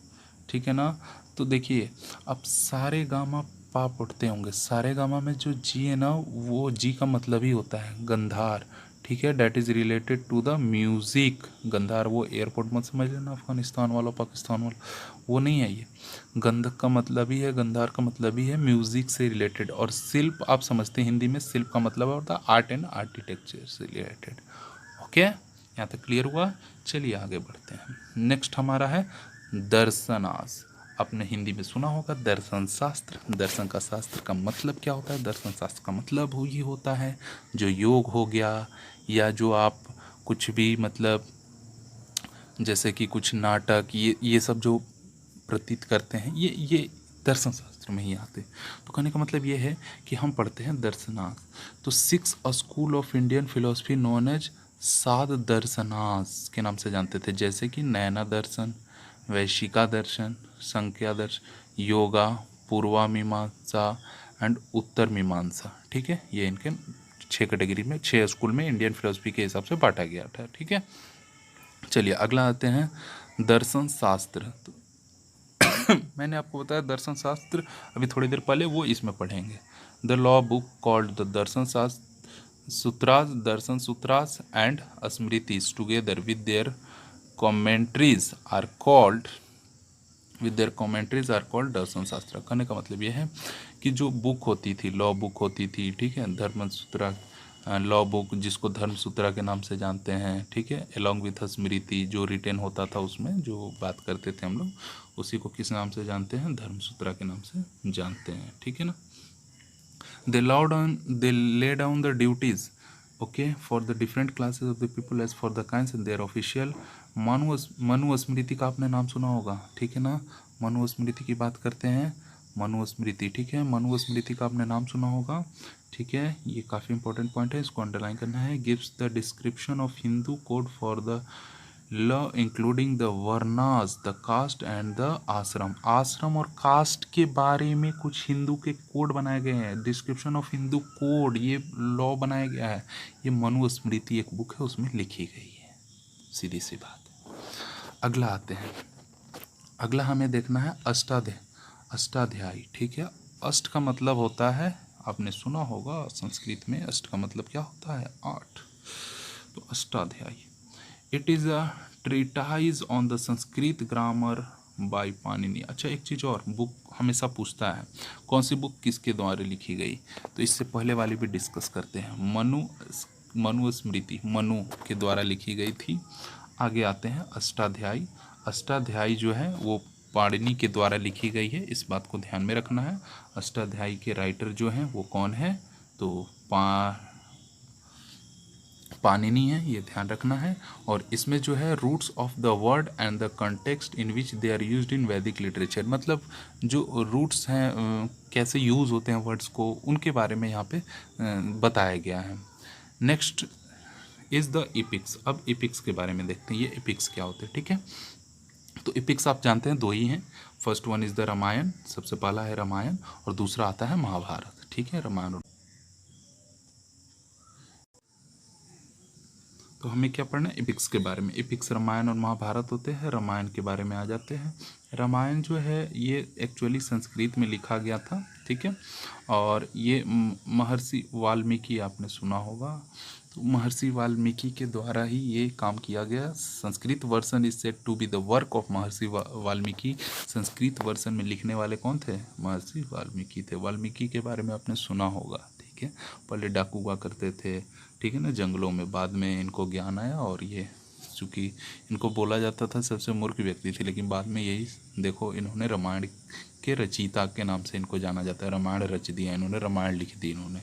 ठीक है ना। तो देखिए अब सारे गामा पा पढ़ते होंगे, सारे गामा में जो जी है ना, वो जी का मतलब ही होता है गंधार, ठीक है, that is related to the music. Gandhar वो एयरपोर्ट मत समझ लेना अफगानिस्तान वाला, पाकिस्तान वाला, वो नहीं है ये। गंधक का मतलब ही है, गंधार का मतलब ही है म्यूज़िक से रिलेटेड। और शिल्प आप समझते हैं, हिंदी में शिल्प का मतलब होता है आर्ट एंड आर्किटेक्चर से रिलेटेड। ओके, यहाँ तक क्लियर हुआ? चलिए आगे बढ़ते हैं। नेक्स्ट हमारा है दर्शनास। आपने हिंदी में सुना होगा दर्शन शास्त्र। दर्शन का शास्त्र का मतलब क्या होता है? दर्शन शास्त्र का मतलब ही होता है जो योग हो गया, या जो आप कुछ भी मतलब जैसे कि कुछ नाटक, ये सब जो प्रतीत करते हैं, ये दर्शन शास्त्र में ही आते। तो कहने का मतलब ये है कि हम पढ़ते हैं दर्शनास। तो 6 school of Indian philosophy known as 7 Darshanas के नाम से जानते थे, जैसे कि नैना दर्शन, वैशिका दर्शन, संख्या दर्शन, योगा, पूर्वा मीमांसा एंड उत्तर मीमांसा, ठीक है। ये इनके 6 कैटेगरी में, 6 स्कूल में इंडियन फिलोसफी के हिसाब से बांटा गया था, ठीक है। चलिए अगला आते हैं दर्शन शास्त्र। तो मैंने आपको बताया दर्शन शास्त्र, अभी थोड़ी देर पहले वो इसमें पढ़ेंगे। The law book called the Darshan Shastra Sutras, Darshan Sutras and Smritis together with their commentaries are called Darshan Shastra. कहने का मतलब ये है कि जो बुक होती थी, लॉ बुक होती थी, ठीक है, धर्म सूत्र लॉ बुक जिसको धर्मसूत्रा के नाम से जानते हैं, ठीक है, एलोंग विथ स्मृति जो रिटेन होता था उसमें जो बात करते थे हम लोग, उसी को किस नाम से जानते हैं, धर्मसूत्रा के नाम से जानते हैं, ठीक है ना। They lay down the duties, okay, for the different classes of the people as for the kinds and their official Manu स्मृति का आपने नाम सुना होगा, ठीक है ना। मनु स्मृति की बात करते हैं, मनु स्मृति, ठीक है, मनु स्मृति का आपने नाम सुना होगा, ठीक है, ये काफ़ी इंपॉर्टेंट पॉइंट है, इसको अंडरलाइन करना है। Gives the description of Hindu code for the law including the varnas, the caste and the ashram. आश्रम और कास्ट के बारे में कुछ हिंदू के कोड बनाए गए हैं, डिस्क्रिप्शन ऑफ हिंदू कोड, ये लॉ बनाया गया है, ये मनु स्मृति एक बुक है उसमें लिखी गई है, सीधी सी बात है। अगला आते हैं, अगला हमें देखना है अष्टाध्यायी, ठीक है। अष्ट का मतलब होता है, आपने सुना होगा संस्कृत में अष्ट का मतलब क्या होता है, 8, तो Ashtadhyayi. It is a treatise on the Sanskrit grammar bye Panini. अच्छा, एक चीज़ और, बुक हमेशा पूछता है कौन सी बुक किसके द्वारा लिखी गई, तो इससे पहले वाली भी डिस्कस करते हैं। मनु स्मृति मनु के द्वारा लिखी गई थी। आगे आते हैं अष्टाध्यायी। अष्टाध्यायी जो है वो पाणिनि के द्वारा लिखी गई है, इस बात को ध्यान में रखना है। अष्टाध्यायी के राइटर जो हैं वो कौन है, तो पाणिनि है, ये ध्यान रखना है। और इसमें जो है roots of the word and the context in which they are used in Vedic literature, मतलब जो रूट्स हैं कैसे यूज़ होते हैं वर्ड्स को, उनके बारे में यहाँ पे बताया गया है। Next is the इपिक्स। अब इपिक्स के बारे में देखते हैं, ये इपिक्स क्या होते हैं, ठीक है। तो इपिक्स आप जानते हैं 2 ही हैं, first one is the Ramayana, सबसे पहला है रामायण, और दूसरा आता है महाभारत, ठीक है। रामायण, तो हमें क्या पढ़ना है, एपिक्स के बारे में। एपिक्स रामायण और महाभारत होते हैं, रामायण के बारे में आ जाते हैं। रामायण जो है ये एक्चुअली संस्कृत में लिखा गया था, ठीक है, और ये महर्षि वाल्मीकि आपने सुना होगा, तो महर्षि वाल्मीकि के द्वारा ही ये काम किया गया। Sanskrit version is said to be the work of Maharshi Valmiki. Sanskrit version में लिखने वाले कौन थे, महर्षि वाल्मीकि थे। वाल्मीकि के बारे में आपने सुना होगा, ठीक है, पहले डाकू हुआ करते थे, ठीक है ना, जंगलों में, बाद में इनको ज्ञान आया और ये चूँकि इनको बोला जाता था सबसे मूर्ख व्यक्ति थे, लेकिन बाद में यही देखो इन्होंने रामायण के रचयिता के नाम से इनको जाना जाता है, रामायण रच दिया इन्होंने, रामायण लिख दी इन्होंने।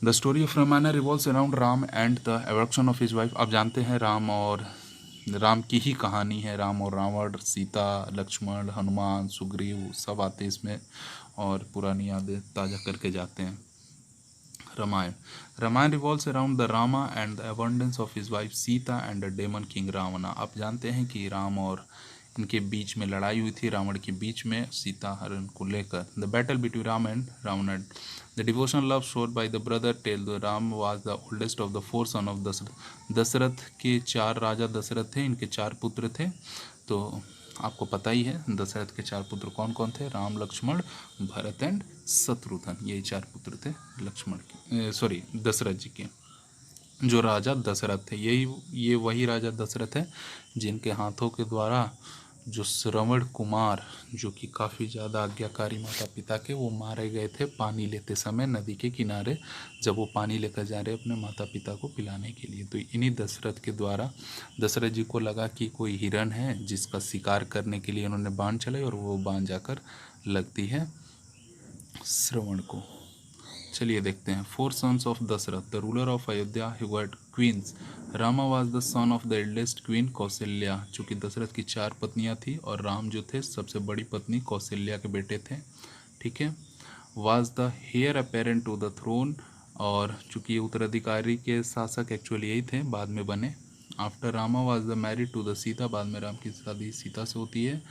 The story of Ramayan revolves around Ram and the abduction of his wife. आप जानते हैं राम की ही कहानी है, राम और रावण, सीता, लक्ष्मण, हनुमान, सुग्रीव सब आते इसमें और पुरानी यादें ताज़ा करके जाते हैं। Ramayan revolves around the Rama and the abundance of his wife Sita and the demon king Ravana. आप जानते हैं कि राम और इनके बीच में लड़ाई हुई थी, रावण के बीच में, सीता हरण को लेकर। The battle between Ram and Ravan, the devotional love showed by the brother tell the Ram was the oldest of the 4 son of Dashrath. Dashrath के 4 राजा दशरथ थे, इनके 4 पुत्र थे। तो आपको पता ही है दशरथ के 4 पुत्र कौन कौन थे, राम, लक्ष्मण, भरत एंड शत्रुघ्न, यही 4 पुत्र थे लक्ष्मण के, दशरथ जी के। जो राजा दशरथ थे, ये वही राजा दशरथ है जिनके हाथों के द्वारा जो श्रवण कुमार, जो कि काफ़ी ज़्यादा आज्ञाकारी माता पिता के, वो मारे गए थे पानी लेते समय नदी के किनारे, जब वो पानी लेकर जा रहे अपने माता पिता को पिलाने के लिए। तो इन्हीं दशरथ के द्वारा दशरथ जी को लगा कि कोई हिरन है जिसका शिकार करने के लिए उन्होंने बाण चलाई और वो बाण जाकर लगती है श्रवण को। चलिए देखते हैं। 4 sons of Dashrath, the ruler of Ayodhya, he had queens. Rama was the son of the eldest queen Kaushalya. चूँकि दशरथ की 4 पत्नियां थी और राम जो थे सबसे बड़ी पत्नी कौशल्या के बेटे थे, ठीक है। was the heir apparent to the throne, और चूँकि उत्तराधिकारी के शासक एक्चुअली यही थे, बाद में बने। After Rama was the married to the Sita, बाद में राम की शादी सीता से होती है।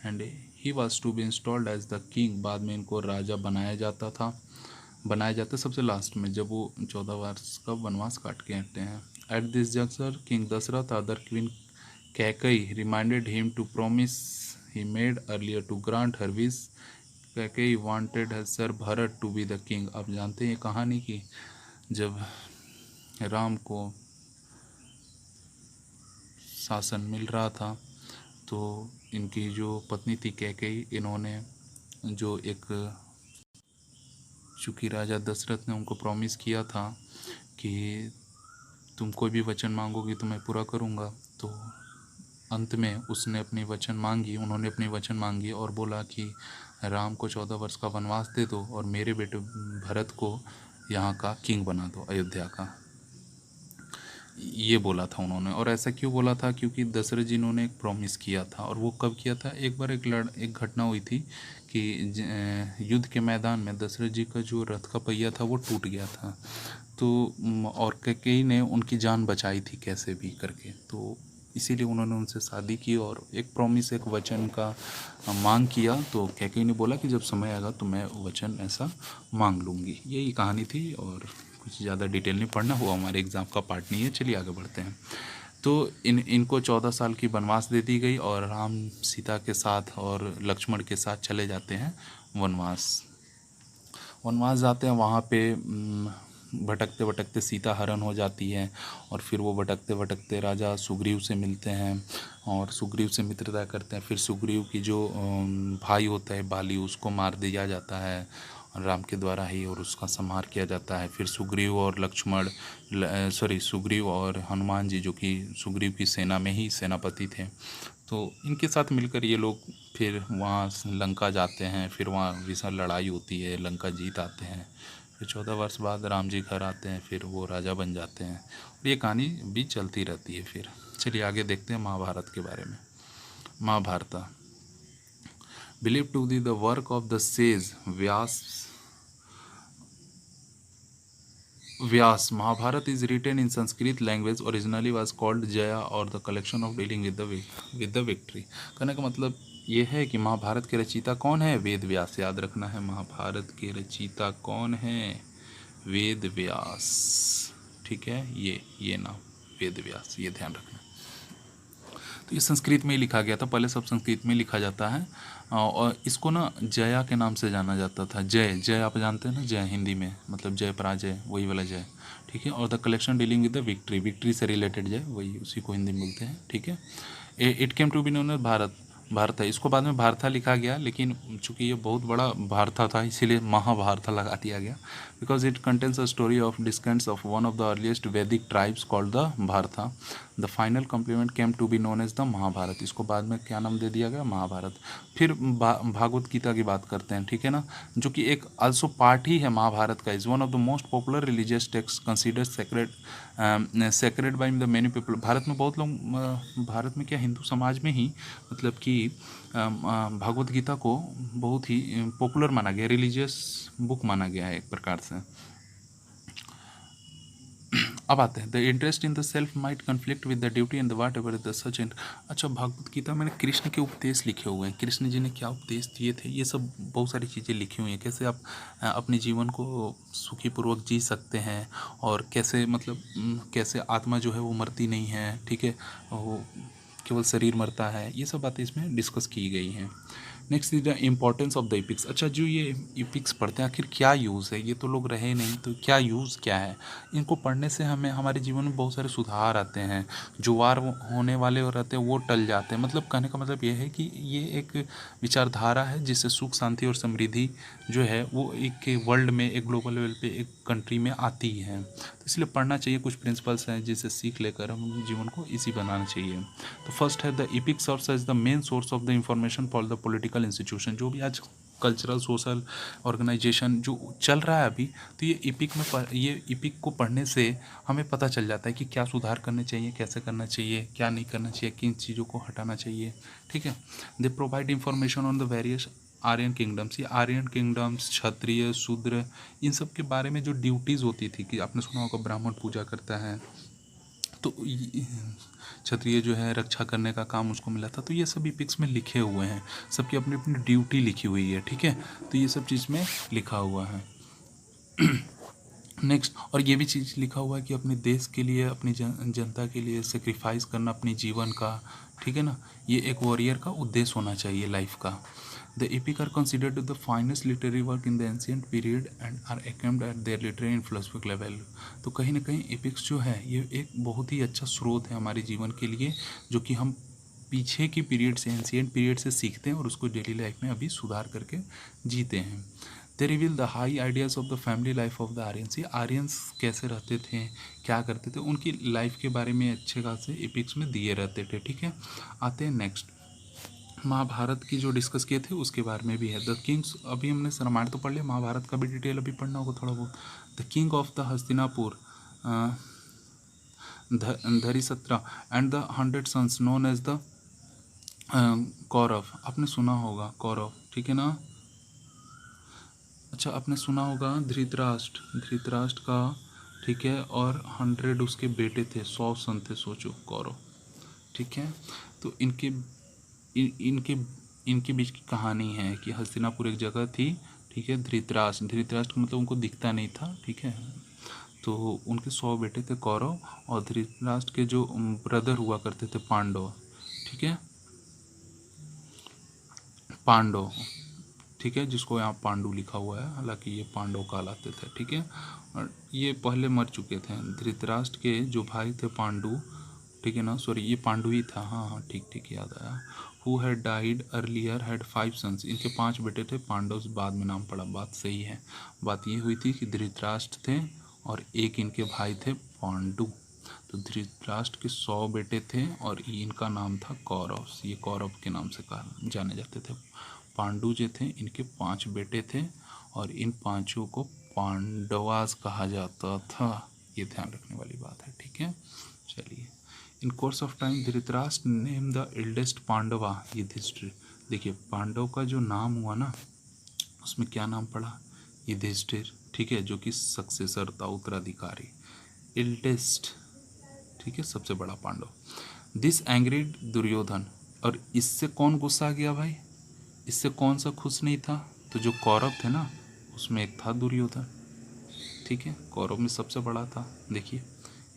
And he was to be installed as the king, बाद में इनको राजा बनाया जाता सबसे लास्ट में, जब वो 14 वर्ष का वनवास काट के हटते हैं। At this junction king Dashrath other queen Kaikeyi reminded him to promise he made earlier to grant her wish. Kaikeyi wanted her sir Bharat to be the king. आप जानते हैं कहानी की, जब राम को शासन मिल रहा था तो इनकी जो पत्नी थी कैकई, इन्होंने जो एक, चूँकि राजा दशरथ ने उनको प्रॉमिस किया था कि तुम कोई भी वचन मांगोगी तो मैं पूरा करूँगा। तो अंत में उसने अपनी वचन मांगी, उन्होंने अपनी वचन मांगी और बोला कि राम को 14 वर्ष का वनवास दे दो और मेरे बेटे भरत को यहाँ का किंग बना दो, अयोध्या का। ये बोला था उन्होंने। और ऐसा क्यों बोला था? क्योंकि दशरथ जी ने एक प्रॉमिस किया था। और वो कब किया था? एक बार एक घटना हुई थी कि युद्ध के मैदान में दशरथ जी का जो रथ का पहिया था वो टूट गया था। तो और कैकेयी ने उनकी जान बचाई थी कैसे भी करके। तो इसीलिए उन्होंने उनसे शादी की और एक प्रॉमिस, एक वचन का मांग किया। तो कैकेयी ने बोला कि जब समय आएगा तो मैं वचन ऐसा मांग लूँगी। यही कहानी थी और कुछ ज़्यादा डिटेल नहीं पढ़ना, हुआ हमारे एग्ज़ाम का पार्ट नहीं है। चलिए आगे बढ़ते हैं। तो इनको 14 साल की वनवास दे दी गई और राम सीता के साथ और लक्ष्मण के साथ चले जाते हैं वनवास। वनवास जाते हैं, वहाँ पे भटकते भटकते सीता हरण हो जाती है और फिर वो भटकते भटकते राजा सुग्रीव से मिलते हैं और सुग्रीव से मित्रता करते हैं। फिर सुग्रीव की जो भाई होता है बाली, उसको मार दिया जाता है राम के द्वारा ही और उसका संहार किया जाता है। फिर सुग्रीव और लक्ष्मण सुग्रीव और हनुमान जी, जो कि सुग्रीव की सेना में ही सेनापति थे, तो इनके साथ मिलकर ये लोग फिर वहाँ लंका जाते हैं। फिर वहाँ विशाल लड़ाई होती है, लंका जीत आते हैं। फिर 14 वर्ष बाद राम जी घर आते हैं, फिर वो राजा बन जाते हैं और ये कहानी भी चलती रहती है। फिर चलिए आगे देखते हैं महाभारत के बारे में। Mahabharata believe to be the work of the sage Vyas. Mahabharata is written in Sanskrit language, originally was called Jaya or the collection of dealing with the victory। कहने का मतलब ये है कि महाभारत के रचयिता कौन है? वेद व्यास। याद रखना है, महाभारत के रचयिता कौन है? वेद व्यास। ठीक है, ये नाम वेद व्यास, ये ध्यान रखना। तो ये संस्कृत में ही लिखा गया था, पहले सब संस्कृत में लिखा जाता है और इसको ना जया के नाम से जाना जाता था। जय, जय आप जानते हैं ना, जय हिंदी में मतलब जय पराजय, वही वाला जय। ठीक है, और the collection dealing with the victory, victory से रिलेटेड जय, वही उसी को हिंदी में बोलते हैं। ठीक है, it came to be known as Bharat. Bharat है, इसको बाद में भारता लिखा गया, लेकिन चूंकि ये बहुत बड़ा भारता था इसीलिए महाभारता लगा दिया गया। Because it contains a story of descendants of one of the earliest Vedic tribes called the Bharata. The final complement came to be known as the Mahabharat. इसको बाद में क्या नाम दे दिया गया? महाभारत। फिर भागवत गीता की बात करते हैं, ठीक है ना, जो कि एक आल्सो पार्ट ही है महाभारत का। Is one of the most popular religious text considered sacred by the many people. Bharat में बहुत लोग, भारत में क्या हिंदू समाज में ही मतलब कि भागवत गीता को बहुत ही पॉपुलर माना गया, रिलीजियस बुक माना गया है एक प्रकार से। अब आते हैं the interest in the self might conflict with the duty and the what ever the such and. अच्छा, भागवत गीता में कृष्ण के उपदेश लिखे हुए हैं, कृष्ण जी ने क्या उपदेश दिए थे, ये सब बहुत सारी चीज़ें लिखी हुई हैं। कैसे आप अपने जीवन को सुखीपूर्वक जी सकते हैं और कैसे मतलब कैसे आत्मा जो है वो मरती नहीं है, ठीक है, वो केवल शरीर मरता है, ये सब बातें इसमें डिस्कस की गई हैं। Next is the importance of the इपिक्स। अच्छा, जो ये इपिक्स पढ़ते हैं आखिर क्या यूज़ है? ये तो लोग रहे नहीं, तो क्या यूज़ क्या है? इनको पढ़ने से हमें हमारे जीवन में बहुत सारे सुधार आते हैं, जो वार होने वाले रहते हैं वो टल जाते हैं। मतलब कहने का मतलब ये है कि ये एक विचारधारा है जिससे सुख शांति और समृद्धि जो है वो एक वर्ल्ड में, एक ग्लोबल लेवल पे, एक कंट्री में आती है। तो इसलिए पढ़ना चाहिए। कुछ प्रिंसिपल्स हैं जिसे सीख लेकर हम जीवन को इजी बनाना चाहिए। तो फर्स्ट है the epic serves as the main source of the information for the political institution. जो भी आज कल्चरल सोशल ऑर्गेनाइजेशन जो चल रहा है अभी, तो ये इपिक को पढ़ने से हमें पता चल जाता है कि क्या सुधार करने चाहिए, कैसे करना चाहिए, क्या नहीं करना चाहिए, किन चीज़ों को हटाना चाहिए। ठीक है, they provide information on the various Aryan kingdoms. ये आर्यन किंगडम्स, क्षत्रिय, शूद्र, इन सब के बारे में जो ड्यूटीज़ होती थी कि आपने सुना होगा ब्राह्मण पूजा करता है, तो क्षत्रिय जो है रक्षा करने का काम उसको मिला था। तो ये सब इपिक्स में लिखे हुए हैं, सबकी अपनी अपनी ड्यूटी लिखी हुई है। ठीक है, तो ये सब चीज़ में लिखा हुआ है। नेक्स्ट, और ये भी चीज़ लिखा हुआ है कि अपने देश के लिए, अपनी जनता के लिए सेक्रीफाइस करना अपने जीवन का, ठीक है ना, ये एक वॉरियर का उद्देश्य होना चाहिए लाइफ का। The epic are considered the finest literary work in the ancient period and are acclaimed at their literary and philosophical level। तो कहीं ना कहीं epics जो है ये एक बहुत ही अच्छा स्रोत है हमारे जीवन के लिए, जो कि हम पीछे की पीरियड से, एंशियंट पीरियड से सीखते हैं और उसको डेली लाइफ में अभी सुधार करके जीते हैं। They reveal the high ideas of the family life of the Aryans. ये आर्यंस कैसे रहते थे, क्या करते थे, उनकी लाइफ के बारे में अच्छे खासे एपिक्स में दिए रहते थे। ठीक है, आते हैं नेक्स्ट। महाभारत की जो डिस्कस किए थे उसके बारे में भी है। द किंग्स, अभी हमने रामायण तो पढ़ लिया, महाभारत का भी डिटेल अभी पढ़ना होगा थोड़ा बहुत। The king of the Hastinapur Dhritarashtra and the 100 sons known as the Kaurav. आपने सुना होगा कौरव, ठीक है ना। अच्छा, आपने सुना होगा धृतराष्ट्र का, ठीक है, और 100 उसके बेटे थे, 100 सन थे, सोचो कौरव। ठीक है, तो इनके इनके बीच की कहानी है कि हस्तिनापुर एक जगह थी। ठीक है, धृतराष्ट्र मतलब उनको दिखता नहीं था। ठीक है, तो उनके 100 बेटे थे कौरव, और धृतराष्ट्र के जो ब्रदर हुआ करते थे पांडव। ठीक है, पांडव, ठीक है, जिसको यहाँ पांडु लिखा हुआ है, हालांकि ये पांडव कहलाते थे। ठीक है, और ये पहले मर चुके थे। धृतराष्ट्र के जो भाई थे पांडु, ठीक है ना, सॉरी ये पांडु ही था, हाँ हाँ ठीक ठीक याद आया। Who had died earlier had 5 sons. इनके 5 बेटे थे, पांडव बाद में नाम पड़ा। बात सही है। बात ये हुई थी कि धृतराष्ट्र थे और एक इनके भाई थे पांडु। तो धृतराष्ट्र के 100 बेटे थे और इनका नाम था कौरव। ये कौरव के नाम से जाने जाते थे। पांडु जो थे इनके 5 बेटे थे और इन पांचों को पांडवास कहा जाता था। ये ध्यान रखने वाली बात है। ठीक है, चलिए। In course of time Dhritarashtra name the eldest Pandava Yudhishthir. देखिए, पांडव का जो नाम हुआ ना, उसमें क्या नाम पड़ा, युधिष्ठिर। ठीक है, जो कि सक्सेसर था, उत्तराधिकारी, एल्डेस्ट। ठीक है, सबसे बड़ा पांडव। दिस एंग्रीड दुर्योधन। और इससे कौन गुस्सा गया भाई, इससे कौन सा खुश नहीं था, तो जो कौरव थे ना उसमें एक था दुर्योधन। ठीक है, कौरव में सबसे बड़ा था। देखिए,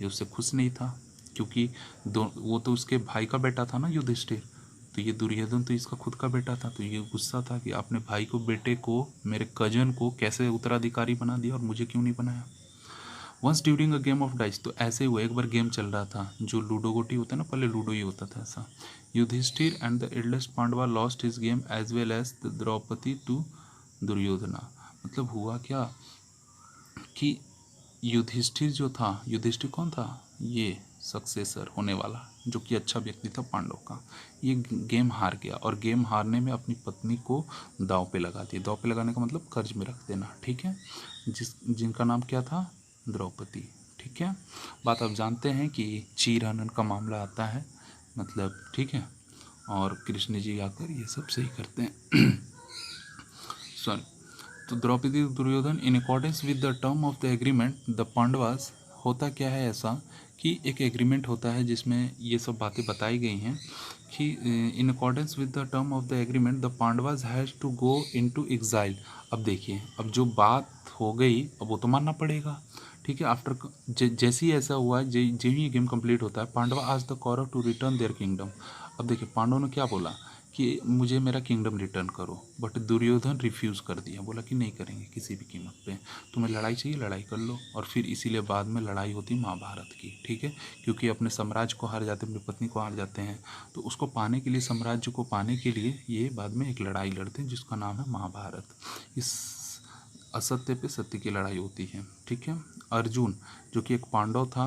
ये उससे खुश नहीं था क्योंकि वो तो उसके भाई का बेटा था ना युधिष्ठिर, तो ये दुर्योधन तो इसका खुद का बेटा था। तो ये गुस्सा था कि आपने भाई को, बेटे को, मेरे कजन को कैसे उत्तराधिकारी बना दिया और मुझे क्यों नहीं बनाया। Once during a game of dice, तो ऐसे हुआ, एक बार गेम चल रहा था, जो लूडो गोटी होता है ना, पहले लूडो ही होता था ऐसा। Yudhishthir and the eldest Pandava lost his game as well as the Draupadi to Duryodhana. मतलब हुआ क्या कि युधिष्ठिर जो था, युधिष्ठिर कौन था, ये सक्सेसर होने वाला, जो कि अच्छा व्यक्ति था पांडव का, ये गेम हार गया और गेम हारने में अपनी पत्नी को दांव पे लगा दिया। दांव पे लगाने का मतलब कर्ज में रख देना। ठीक है, जिनका नाम क्या था, द्रौपदी। ठीक है, बात आप जानते हैं कि चीर हनन का मामला आता है, मतलब, ठीक है, और कृष्ण जी आकर ये सब सही करते हैं। सॉरी, तो Draupadi Duryodhan in accordance with the term of the agreement the Pandavas. होता क्या है ऐसा कि एक एग्रीमेंट होता है जिसमें ये सब बातें बताई गई हैं कि in accordance with the term of the agreement the Pandavas has to go into exile. अब देखिए, अब जो बात हो गई अब वो तो मानना पड़ेगा। ठीक है, आफ्टर जैसे ही ऐसा हुआ, जो ही गेम कंप्लीट होता है, Pandava ask the Kaurav to return their kingdom. अब देखिए, पांडवों ने क्या बोला कि मुझे मेरा किंगडम रिटर्न करो, बट दुर्योधन रिफ्यूज़ कर दिया, बोला कि नहीं करेंगे किसी भी कीमत पे, तुम्हें लड़ाई चाहिए लड़ाई कर लो। और फिर इसीलिए बाद में लड़ाई होती महाभारत की। ठीक है, क्योंकि अपने साम्राज्य को हार जाते, अपनी पत्नी को हार जाते हैं, तो उसको पाने के लिए, साम्राज्य को पाने के लिए ये बाद में एक लड़ाई लड़ते हैं जिसका नाम है महाभारत। इस असत्य पे सत्य की लड़ाई होती है। ठीक है, अर्जुन जो कि एक पांडव था,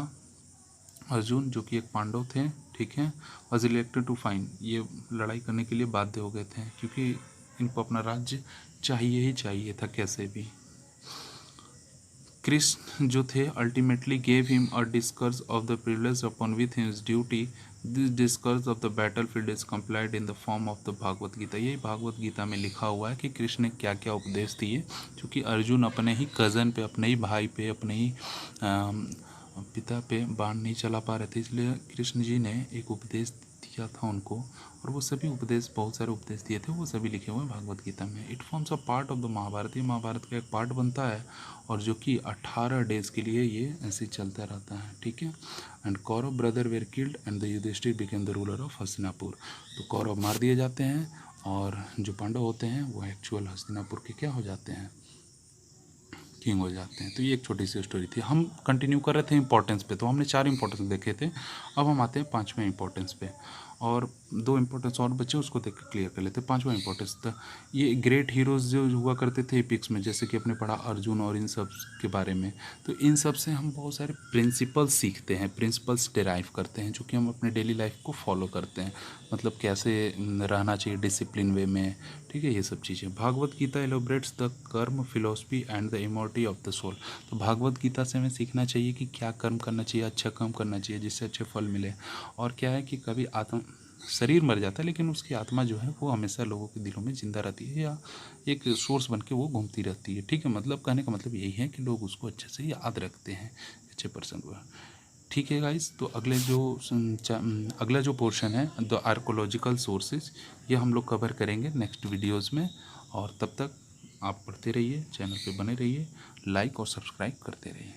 अर्जुन जो कि एक पांडव थे, ठीक है, वॉज इलेक्टेड टू फाइंड। ये लड़ाई करने के लिए बाध्य हो गए थे क्योंकि इनको अपना राज्य चाहिए ही चाहिए था कैसे भी। कृष्ण जो थे ultimately gave him a discourse of the privilege upon with his duty. This discourse of the battle field is compiled in the form of the Bhagavad Gita. यही भागवत गीता में लिखा हुआ है कि कृष्ण ने क्या क्या उपदेश दिए, क्योंकि अर्जुन अपने ही कज़न पे, अपने ही भाई पे, अपने ही पिता पे बाण नहीं चला पा रहे थे, इसलिए कृष्ण जी ने एक उपदेश दिया था उनको, और वो सभी उपदेश, बहुत सारे उपदेश दिए थे, वो सभी लिखे हुए हैं भागवत गीता में। It forms a part of the Mahabharata. ये महाभारत का एक पार्ट बनता है और जो कि 18 डेज के लिए ये ऐसे चलता रहता है। ठीक है, and Kaurav brother were killed and the Yudhishthir became the ruler of Hastinapur. तो कौरव मार दिए जाते हैं और जो पांडव होते हैं वो एक्चुअल हस्तिनापुर के क्या हो जाते हैं, किंग हो जाते हैं। तो ये एक छोटी सी स्टोरी थी। हम कंटिन्यू कर रहे थे इंपॉर्टेंस पे, तो हमने 4 इंपॉर्टेंस देखे थे, अब हम आते हैं 5वें इंपॉर्टेंस पे। और दो इम्पोर्टेंस और बचे, उसको देख के क्लियर कर लेते हैं। पांचवा इंपॉर्टेंस था, ये ग्रेट हीरोज़ जो हुआ करते थे एपिक्स में, जैसे कि अपने पढ़ा अर्जुन और इन सब के बारे में, तो इन सब से हम बहुत सारे प्रिंसिपल्स सीखते हैं, प्रिंसिपल्स डिराइव करते हैं, जो कि हम अपने डेली लाइफ को फॉलो करते हैं। मतलब कैसे रहना चाहिए डिसिप्लिन वे में, ठीक है, ये सब चीज़ें। Bhagavad Gita elaborates the karma philosophy and the immortality of the soul. तो भागवत गीता से हमें सीखना चाहिए कि क्या कर्म करना चाहिए, अच्छा कर्म करना चाहिए जिससे अच्छे फल मिले। और क्या है कि कभी शरीर मर जाता है लेकिन उसकी आत्मा जो है वो हमेशा लोगों के दिलों में जिंदा रहती है, या एक सोर्स बन के वो घूमती रहती है, ठीक है। मतलब कहने का मतलब यही है कि लोग उसको अच्छे से याद रखते हैं, अच्छे पर्सन को। ठीक है गाइस, तो अगला जो पोर्शन है द आर्कोलॉजिकल सोर्सेज, ये हम लोग कवर करेंगे नेक्स्ट वीडियोज़ में। और तब तक आप पढ़ते रहिए, चैनल पे बने रहिए, लाइक और सब्सक्राइब करते रहिए।